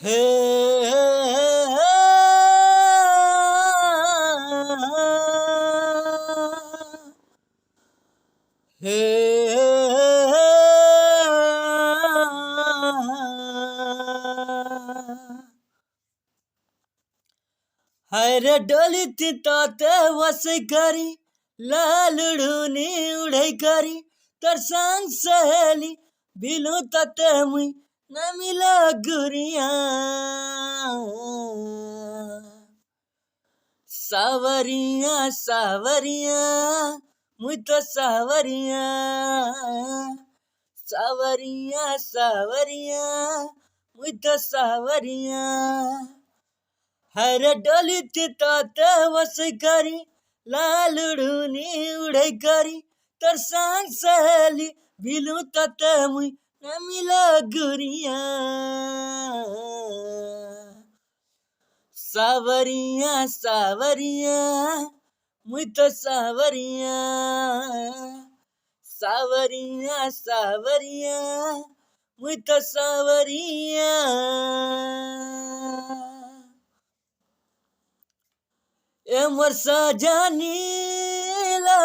Hey, हरे डोली ताते वसे करी लालड़ूनी उड़ाई करी तर संग सहेली बिलू ताते मुई न मिला गुरिया सावरिया सावरिया मुई तो सावरिया सावरिया सावरिया मुई तो सावरिया हरे डोली ताते वसे करी लालड़ूनी उड़ाई करी तर संग सहेली बिलू ताते मुई न मिला गुरिया सावरिया सावरिया मुई तो सावरिया सावरिया सावरिया मुई तो सावरिया ए मोर सजनी लो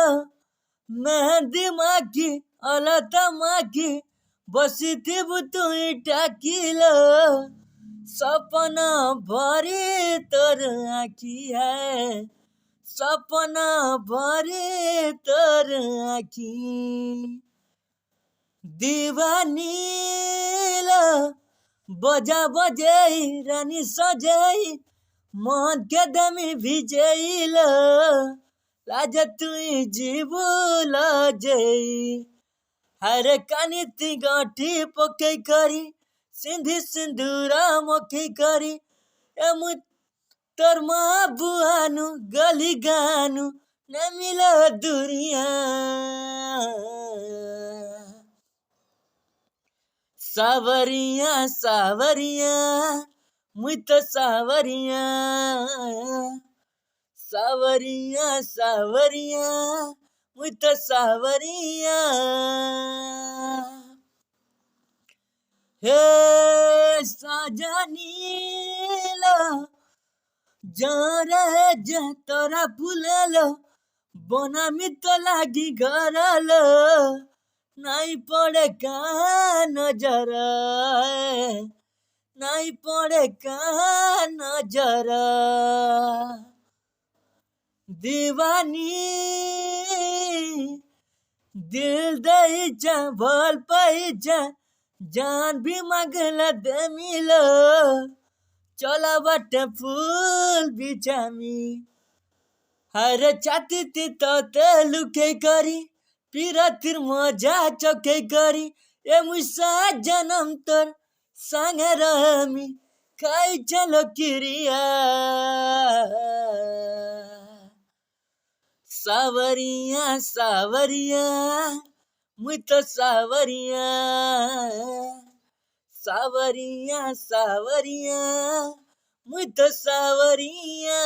मेहंदी माखी अलता माखी बसी थी बुतुई टाकिलो सपना भरी तोर आखी है सपना भरी तोर आखी दीवानी लो बजा बजाई रानी सजाई मन के दमी भिजैलो लाज तुई जीबुल जई हरे कानी ती गाठी पके करी सिंधी सिंदूरा मोखी करी ए मु तोर माँ बुआनु गली गानु न मिला दुरिया सावरिया सावरिया मुई तो सावरिया सावरिया सावरिया मुई तो सावरिया हे सजनी लो जरे जे तोरा फुलेलो बना में तो लागी घरलो नहीं पड़े का नजर नहीं पड़े का नजर दीवानी दिल दई जा भल पाई जा जान भी मगला दे मिलो चला बटे फूल बिछामी हरे चाती ती तो लुके करी पीरा तिर मजा चौके करी ए मुसा जन्म तोर संग रहमी खाई चलो किरिया सावरिया सावरिया मुई तो सावरिया सावरिया सावरिया मुई तो सावरिया।